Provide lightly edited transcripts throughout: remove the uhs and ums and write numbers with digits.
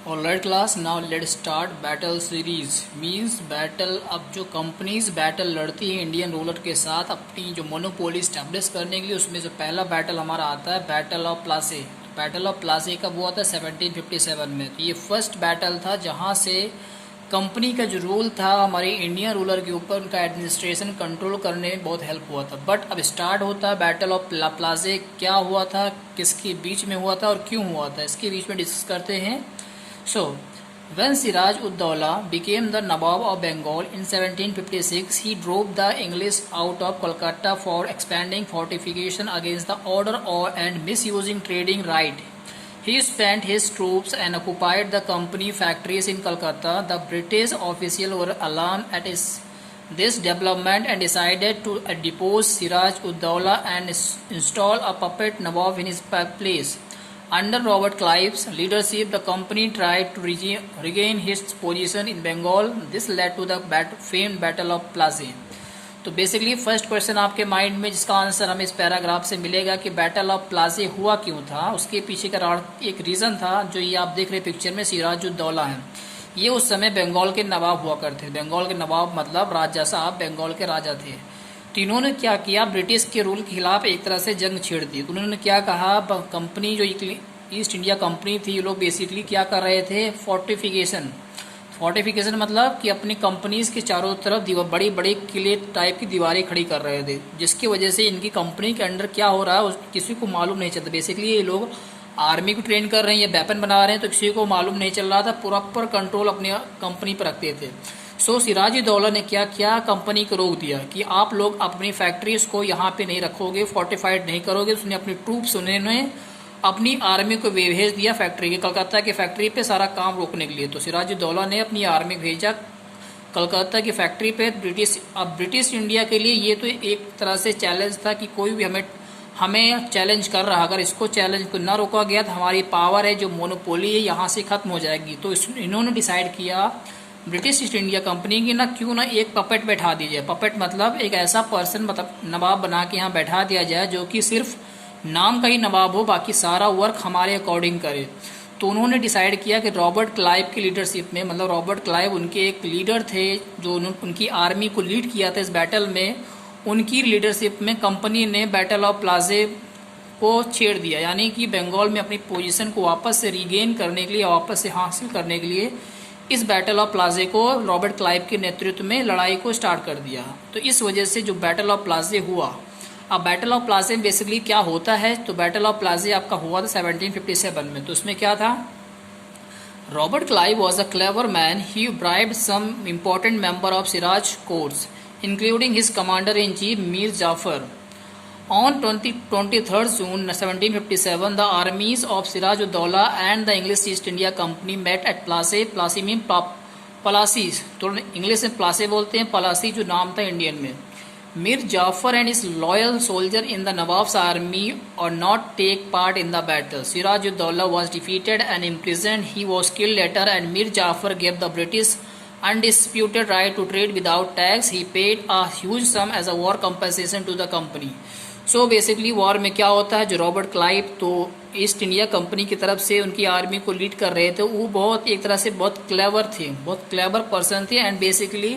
Alright class, now let start battle series. Means battle, अब जो companies battle लड़ती है इंडियन रूलर के साथ अपनी जो मोनोपोली स्टैब्लिश करने के लिए, उसमें से पहला बैटल हमारा आता है बैटल ऑफ प्लासे। बैटल ऑफ प्लासे कब हुआ था? 1757 में। तो ये फर्स्ट बैटल था जहाँ से कंपनी का जो रूल था हमारे इंडियन रूलर के ऊपर, उनका एडमिनिस्ट्रेशन कंट्रोल करने में बहुत हेल्प हुआ था। बट अब स्टार्ट होता है बैटल ऑफ प्लासे। क्या हुआ था, किसके बीच में हुआ था और क्यों हुआ था, इसके बीच में डिस्कस करते हैं। So, when Siraj ud Dawla became the Nawab of Bengal in 1756, he drove the English out of Kolkata for expanding fortification against the order and misusing trading right. He spent his troops and occupied the company factories in Kolkata. The British officials were alarmed at this development and decided to depose Siraj ud Dawla and install a puppet Nawab in his place. Under Robert Clive's leadership, the company tried to regain its position in Bengal. This led to the famed Battle of Plassey. तो basically first question आपके mind में जिसका answer हमें इस paragraph से मिलेगा कि battle of प्लासे हुआ क्यों था। उसके पीछे का एक रीज़न था, जो ये आप देख रहे पिक्चर में सिराजुद्दौला है। ये उस समय बंगाल के नवाब हुआ करते थे। बंगाल के नवाब मतलब राजा साहब, बंगाल के राजा थे। तो इन्होंने क्या किया, ब्रिटिश के रूल के खिलाफ एक तरह से जंग छेड़ दी। तो उन्होंने क्या कहा, कंपनी जो ईस्ट इंडिया कंपनी थी, ये लोग बेसिकली क्या कर रहे थे, फोर्टिफिकेशन मतलब कि अपनी कंपनीज के चारों तरफ बड़ी बड़ी किले टाइप की दीवारें खड़ी कर रहे थे, जिसकी वजह से इनकी कंपनी के अंडर क्या हो रहा है किसी को मालूम नहीं चलता। बेसिकली ये लोग आर्मी को ट्रेन कर रहे हैं या वेपन बना रहे हैं, तो किसी को मालूम नहीं चल रहा था। प्रॉपर कंट्रोल अपनी कंपनी पर रखते थे। सो सिराजुद्दौला ने क्या किया, कंपनी को रोक दिया कि आप लोग अपनी फैक्ट्रीज को यहाँ पे नहीं रखोगे, फोर्टिफाइड नहीं करोगे। उसने अपनी ट्रूप्स, उन्होंने अपनी आर्मी को भेज दिया फैक्ट्री के, कलकत्ता की फैक्ट्री पे सारा काम रोकने के लिए। तो सिराजुद्दौला ने अपनी आर्मी भेजा कलकत्ता की फैक्ट्री पे। अब ब्रिटिश इंडिया के लिए ये तो एक तरह से चैलेंज था कि कोई भी हमें चैलेंज कर रहा, अगर इसको चैलेंज को ना रोका गया तो हमारी पावर है, जो मोनोपोली है, यहाँ से खत्म हो जाएगी। तो इन्होंने डिसाइड किया ब्रिटिश ईस्ट इंडिया कंपनी की, ना क्यों ना एक पपेट बैठा दी जाए। पपेट मतलब एक ऐसा पर्सन, मतलब नवाब बना के यहाँ बैठा दिया जाए जो कि सिर्फ नाम का ही नवाब हो, बाकी सारा वर्क हमारे अकॉर्डिंग करे। तो उन्होंने डिसाइड किया कि रॉबर्ट क्लाइव की लीडरशिप में, मतलब रॉबर्ट क्लाइव उनके एक लीडर थे जो उनकी आर्मी को लीड किया था इस बैटल में, उनकी लीडरशिप में कंपनी ने बैटल ऑफ प्लासे को छेड़ दिया। यानी कि बंगाल में अपनी पोजीशन को वापस से रीगेन करने के लिए, वापस से हासिल करने के लिए इस बैटल ऑफ प्लासे को रॉबर्ट क्लाइव के नेतृत्व में लड़ाई को स्टार्ट कर दिया। तो इस वजह से जो बैटल ऑफ प्लासे हुआ, अब बैटल ऑफ प्लासे में बेसिकली क्या होता है, तो बैटल ऑफ प्लासे आपका हुआ था 1757 में। तो उसमें क्या था, Robert Clive was a clever man. He bribed some important member of Siraj courts including his commander in chief Mir Jafar. On 23rd June 1757, the armies of Sirajuddaulah and the English East India Company met at Plassey. Plassey mean Palasi, तो English में प्लासे बोलते हैं, पलासी जो नाम था Indian में। Mir Jafar and his loyal soldier in the Nawab's army or not take part in the battle. Sirajuddaulah was defeated and imprisoned. He was killed later, and Mir Jafar gave the British undisputed right to trade without tax. He paid a huge sum as a war compensation to the company. So basically war में क्या होता है, जो Robert Clive तो east India company की तरफ से उनकी आर्मी को लीड कर रहे थे, वो बहुत एक तरह से बहुत क्लेवर थे, बहुत क्लेवर पर्सन थे। एंड बेसिकली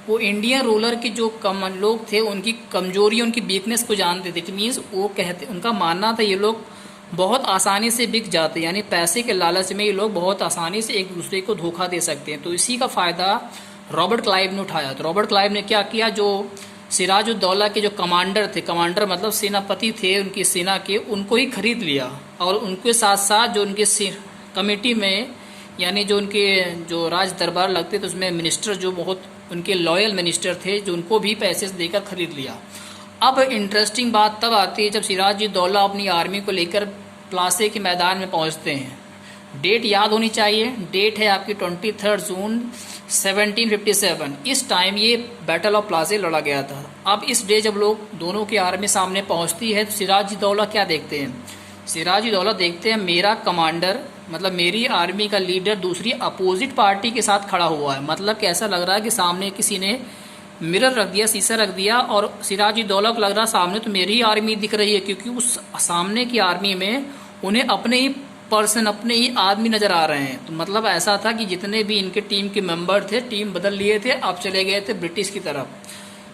वो इंडियन रूलर के जो लोग थे उनकी कमजोरी, उनकी वीकनेस को जानते थे। इट मीन्स वो कहते, उनका मानना था ये लोग बहुत आसानी से बिक जाते, यानी पैसे के लालच में ये लोग बहुत आसानी से एक दूसरे को धोखा दे सकते हैं। तो इसी का फ़ायदा रॉबर्ट क्लाइव ने उठाया। तो रॉबर्ट क्लाइव ने क्या किया, जो सिराजुद्दौला के जो कमांडर थे, कमांडर मतलब सेनापति थे उनकी सेना के, उनको ही खरीद लिया। और उनके साथ साथ जो उनके कमेटी में, यानी जो उनके जो राज दरबार लगते थे उसमें मिनिस्टर जो बहुत उनके लॉयल मिनिस्टर थे, जो उनको भी पैसे देकर खरीद लिया। अब इंटरेस्टिंग बात तब आती है जब सिराजुद्दौला अपनी आर्मी को लेकर प्लासे के मैदान में पहुंचते हैं। डेट याद होनी चाहिए, डेट है आपकी 23 जून 1757। इस टाइम ये बैटल ऑफ प्लासे लड़ा गया था। अब इस डे जब लोग दोनों की आर्मी सामने पहुंचती है, तो सिराजुद्दौला क्या देखते हैं, सिराजुद्दौला देखते हैं मेरा कमांडर, मतलब मेरी आर्मी का लीडर दूसरी अपोजिट पार्टी के साथ खड़ा हुआ है। मतलब कैसा लग रहा है कि सामने किसी ने मिरर रख दिया, शीशा रख दिया, और सिराजुद्दौला को लग रहा सामने तो मेरी आर्मी दिख रही है, क्योंकि उस सामने की आर्मी में उन्हें अपने ही पर्सन, अपने ही आदमी नजर आ रहे हैं। तो मतलब ऐसा था कि जितने भी इनके टीम के मेंबर थे, टीम बदल लिए थे, अब चले गए थे ब्रिटिश की तरफ।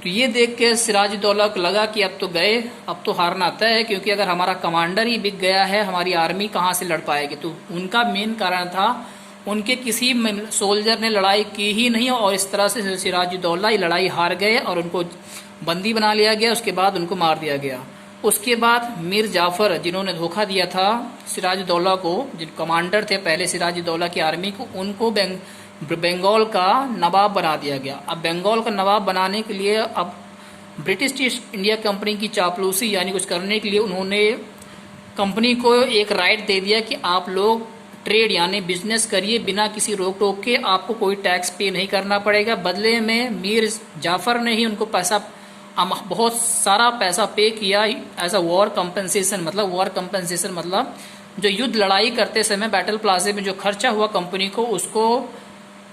तो ये देख के सिराजुद्दौला को लगा कि अब तो गए, अब तो हारना तय है, क्योंकि अगर हमारा कमांडर ही बिक गया है, हमारी आर्मी कहाँ से लड़ पाएगी। तो उनका मेन कारण था, उनके किसी सोल्जर ने लड़ाई की ही नहीं, और इस तरह से सिराजुद्दौला ये लड़ाई हार गए और उनको बंदी बना लिया गया। उसके बाद उनको मार दिया गया। उसके बाद मीर जाफर, जिन्होंने धोखा दिया था सिराजुद्दौला को, जिन कमांडर थे पहले सिराजुद्दौला की आर्मी को, उनको बंगाल का नवाब बना दिया गया। अब बंगाल का नवाब बनाने के लिए अब ब्रिटिश ईस्ट इंडिया कंपनी की चापलूसी यानी कुछ करने के लिए उन्होंने कंपनी को एक राइट दे दिया कि आप लोग ट्रेड यानी बिजनेस करिए बिना किसी रोक टोक के, आपको कोई टैक्स पे नहीं करना पड़ेगा। बदले में मीर जाफर ने ही उनको पैसा, बहुत सारा पैसा पे किया एज अ वॉर कंपनसेशन। मतलब वॉर कंपनसेशन मतलब जो युद्ध लड़ाई करते समय बैटल प्लाजे में जो खर्चा हुआ कंपनी को, उसको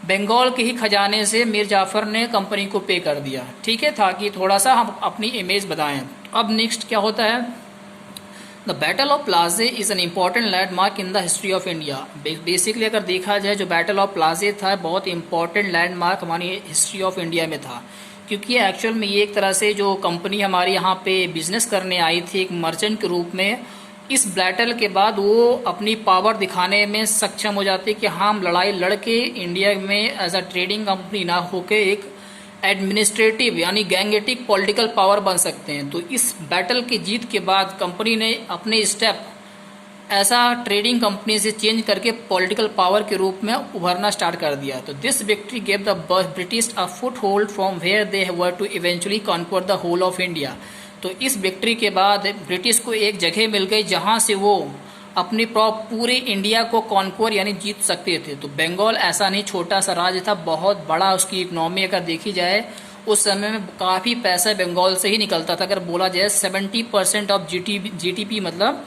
बंगाल के ही खजाने से मीर जाफर ने कंपनी को पे कर दिया। ठीक है, ताकि थोड़ा सा हम अपनी इमेज बताएं। अब नेक्स्ट क्या होता है, the battle of Plassey is an important landmark in the history of India. Basically अगर देखा जाए, जो बैटल ऑफ प्लाजे था बहुत इंपॉर्टेंट लैंडमार्क हमारी हिस्ट्री ऑफ इंडिया में था, क्योंकि एक्चुअल में ये एक तरह से जो कंपनी हमारी यहाँ पे बिजनेस करने आई थी एक मर्चेंट के रूप में, इस बैटल के बाद वो अपनी पावर दिखाने में सक्षम हो जाती कि हम लड़ाई लड़ के इंडिया में एज अ ट्रेडिंग कंपनी ना होके एक एडमिनिस्ट्रेटिव यानी गैंगेटिक पॉलिटिकल पावर बन सकते हैं। तो इस बैटल की जीत के बाद कंपनी ने अपने स्टेप ऐसा ट्रेडिंग कंपनी से चेंज करके पॉलिटिकल पावर के रूप में उभरना स्टार्ट कर दिया। तो this victory gave the British a foothold from where they were to eventually conquer the whole of India. तो इस विक्ट्री के बाद ब्रिटिश को एक जगह मिल गई जहां से वो अपनी पूरे इंडिया को कॉन्क्वर यानी जीत सकते थे। तो बंगाल ऐसा नहीं छोटा सा राज्य था, बहुत बड़ा उसकी इकोनॉमी अगर देखी जाए उस समय में काफ़ी पैसा बंगाल से ही निकलता था। अगर बोला जाए 70% ऑफ जीटीपी मतलब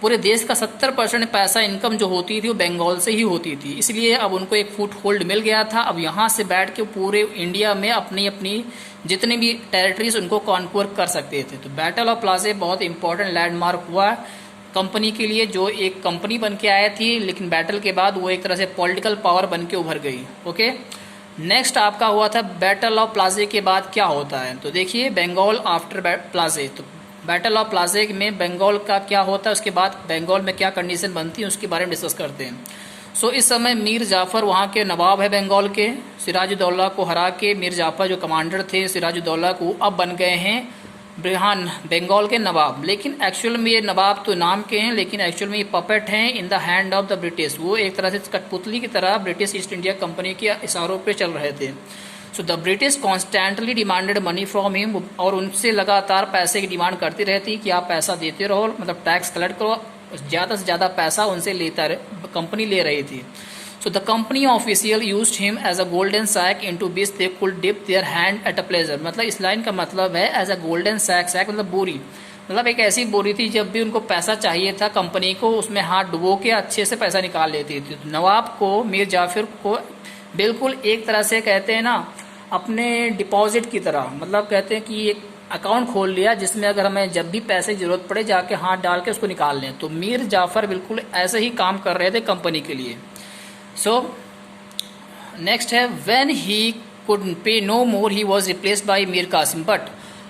पूरे देश का 70% पैसा इनकम जो होती थी वो बंगाल से ही होती थी। इसलिए अब उनको एक फुट होल्ड मिल गया था। अब यहाँ से बैठ के पूरे इंडिया में अपनी अपनी जितनी भी टेरिटरीज उनको कॉन्क्वर कर सकते थे। तो बैटल ऑफ प्लाजे बहुत इंपॉर्टेंट लैंडमार्क हुआ कंपनी के लिए, जो एक कंपनी बन के आया थी, लेकिन बैटल के बाद वो एक तरह से पॉलिटिकल पावर बन के उभर गई। ओके, नेक्स्ट आपका हुआ था बैटल ऑफ प्लाजे के बाद क्या होता है। तो देखिए बंगाल आफ्टर प्लाजे, तो बैटल ऑफ प्लाजे में बंगाल का क्या होता है, उसके बाद बंगाल में क्या कंडीशन बनती है उसके बारे में डिस्कस करते हैं। सो इस समय मीर जाफर वहाँ के नवाब है बंगाल के, सिराजुद्दौला को हरा के मीर जाफर जो कमांडर थे सिराजुद्दौला को अब बन गए हैं बंगाल के नवाब। लेकिन एक्चुअल में ये नवाब तो नाम के हैं, लेकिन एक्चुअल में ये पपेट हैं in the hand of the British. वो एक तरह से कठपुतली की तरह ब्रिटिश ईस्ट इंडिया कंपनी के इशारों पे चल रहे थे। So the British constantly demanded money from him, और उनसे लगातार पैसे की डिमांड करती रहती कि आप पैसा देते रहो, मतलब टैक्स कलेक्ट करो, ज़्यादा से ज़्यादा पैसा उनसे लेता कंपनी ले रही थी। So the company official used him as a golden sack into which they could dip their hand at a pleasure। मतलब इस लाइन का मतलब है as a golden sack, sack मतलब बोरी, मतलब एक ऐसी बोरी थी जब भी उनको पैसा चाहिए था कंपनी को उसमें हाथ डुबो के अच्छे से पैसा निकाल लेती थी। तो नवाब को मीर जाफर को बिल्कुल एक तरह से कहते हैं ना अपने डिपॉजिट की तरह, मतलब कहते हैं कि एक अकाउंट खोल लिया जिसमें अगर हमें जब भी पैसे की जरूरत पड़े जाके हाथ डाल के उसको निकाल लें। तो मीर जाफर बिल्कुल ऐसे ही काम कर रहे थे कंपनी के लिए। सो नेक्स्ट है when he could pay no more he was replaced by Mir Qasim. But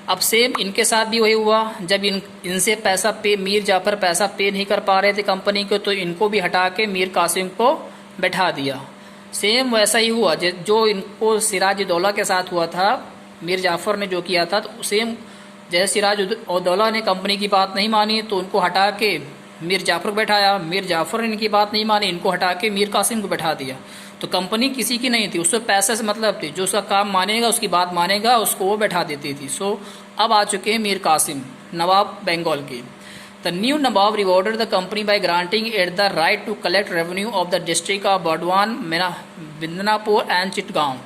अब सेम इनके साथ भी वही हुआ, जब इनसे पैसा पे मीर जाफर पैसा पे नहीं कर पा रहे थे कंपनी को, तो इनको भी हटा के मीर कासिम को बैठा दिया। सेम वैसा ही हुआ जो इनको सिराजुद्दौला के साथ हुआ था, मीर जाफर ने जो किया था, तो सेम जैसे सिराजुद्दौला ने कंपनी की बात नहीं मानी तो उनको हटा के मीर जाफर को बैठाया, मीर जाफर ने इनकी बात नहीं मानी, इनको हटा के मीर कासिम को बैठा दिया। तो कंपनी किसी की नहीं थी, उससे पैसे से मतलब थी, जो उसका काम मानेगा उसकी बात मानेगा उसको वो बैठा देती थी। सो अब आ चुके हैं मीर कासिम नवाब बंगाल के। The new Nawab rewarded the company by granting it the right to collect revenue of the district of Burdwan, Midnapore and Chittagong.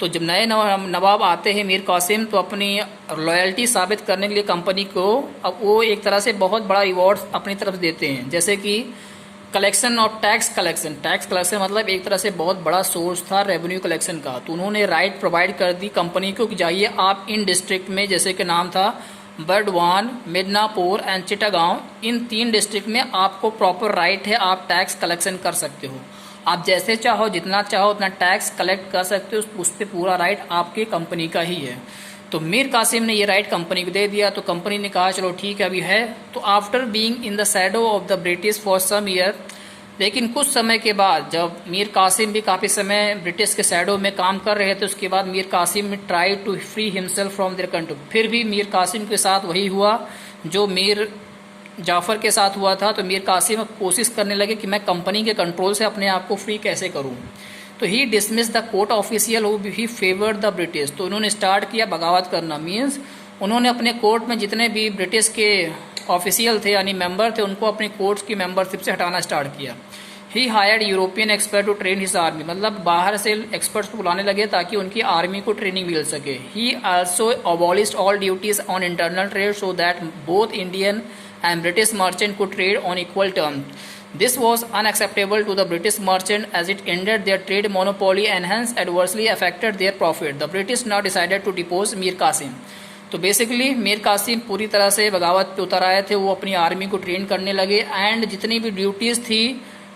तो जब नए नवाब आते हैं मीर कासिम, तो अपनी लॉयल्टी साबित करने के लिए कंपनी को अब वो एक तरह से बहुत बड़ा रिवॉर्ड अपनी तरफ देते हैं, जैसे कि collection of tax collection. Tax collection मतलब एक तरह से बहुत बड़ा सोर्स था रेवेन्यू कलेक्शन का। तो उन्होंने राइट प्रोवाइड कर दी कंपनी को कि जाइए आप इन डिस्ट्रिक्ट में, जैसे कि नाम था बर्डवान, मिदनापुर एंड चिटागांव, इन 3 डिस्ट्रिक्ट में आपको प्रॉपर राइट है, आप टैक्स कलेक्शन कर सकते हो। आप जैसे चाहो जितना चाहो उतना टैक्स कलेक्ट कर सकते हो, उस पर पूरा राइट आपकी कंपनी का ही है। तो मीर कासिम ने ये राइट कंपनी को दे दिया, तो कंपनी ने कहा चलो ठीक है अभी है। तो after being in the shadow of the British for some year, लेकिन कुछ समय के बाद जब मीर कासिम भी काफ़ी समय ब्रिटिश के शैडो में काम कर रहे थे, उसके बाद Mir Qasim try to free himself from their country. फिर भी मीर कासिम के साथ वही हुआ जो मीर जाफ़र के साथ हुआ था। तो मीर कासिम कोशिश करने लगे कि मैं कंपनी के कंट्रोल से अपने आप को फ्री कैसे करूं। तो he dismiss the court official he favoured the British. तो उन्होंने स्टार्ट किया बगावत करना, मीन्स उन्होंने अपने कोर्ट में जितने भी ब्रिटिश के ऑफिशियल थे यानी मेंबर थे, उनको अपने कोर्ट्स की मेंबरशिप से हटाना स्टार्ट किया। He hired European expert to train his army, मतलब बाहर से एक्सपर्ट्स को बुलाने लगे ताकि उनकी आर्मी को ट्रेनिंग मिल सके। ही also abolished all duties on internal trade so that both Indian and British merchant could trade on equal terms. This was unacceptable to the British merchant as it ended their trade monopoly and hence adversely affected their profit. The British now decided to depose Mir Qasim. तो basically Mir Qasim पूरी तरह से बगावत पे उतर आए थे, वो अपनी आर्मी को ट्रेन करने लगे एंड जितनी भी ड्यूटीज़ थी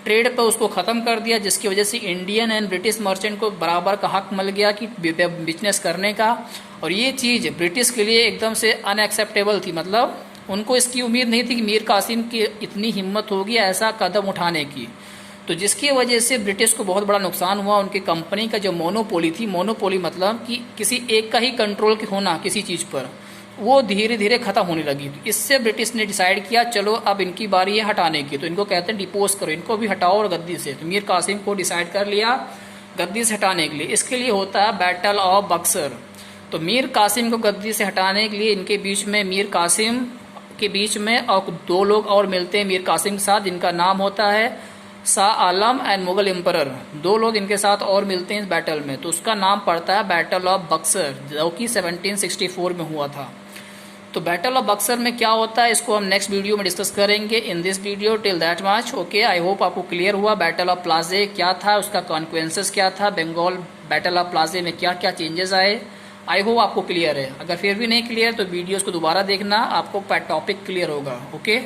ट्रेड पर उसको ख़त्म कर दिया, जिसकी वजह से इंडियन एंड ब्रिटिश मर्चेंट को बराबर का हक मिल गया कि बिजनेस करने का। और ये चीज़ ब्रिटिश के लिए एकदम से अनएक्सेप्टेबल थी, मतलब उनको इसकी उम्मीद नहीं थी कि मीर कासिम की इतनी हिम्मत होगी ऐसा कदम उठाने की। तो जिसकी वजह से ब्रिटिश को बहुत बड़ा नुकसान हुआ। उनकी कंपनी का जो मोनोपोली थी, मोनोपोली मतलब कि किसी एक का ही कंट्रोल होना किसी चीज़ पर, वो धीरे धीरे ख़त्म होने लगी। तो इससे ब्रिटिश ने डिसाइड किया चलो अब इनकी बारी है हटाने की। तो इनको कहते हैं डिपोज करो, इनको भी हटाओ और गद्दी से। तो मीर कासिम को डिसाइड कर लिया गद्दी से हटाने के लिए। इसके लिए होता है बैटल ऑफ बक्सर। तो मीर कासिम को गद्दी से हटाने के लिए इनके बीच में मीर कासिम के बीच में और 2 लोग और मिलते हैं मीर कासिम के साथ, जिनका नाम होता है शाह आलम एंड मुगल एम्परर। 2 लोग इनके साथ और मिलते हैं इस बैटल में, तो उसका नाम पड़ता है बैटल ऑफ बक्सर, जो कि 1764 में हुआ था। तो बैटल ऑफ बक्सर में क्या होता है इसको हम नेक्स्ट वीडियो में डिस्कस करेंगे। In this video till that much okay. I hope आपको क्लियर हुआ बैटल ऑफ प्लाजे क्या था, उसका कॉन्सिक्वेंसेस क्या था, बंगाल बैटल ऑफ प्लाजे में क्या क्या चेंजेस आए। आई होप आपको क्लियर है। अगर फिर भी नहीं क्लियर तो वीडियोस को दोबारा देखना, आपको टॉपिक क्लियर होगा। ओके।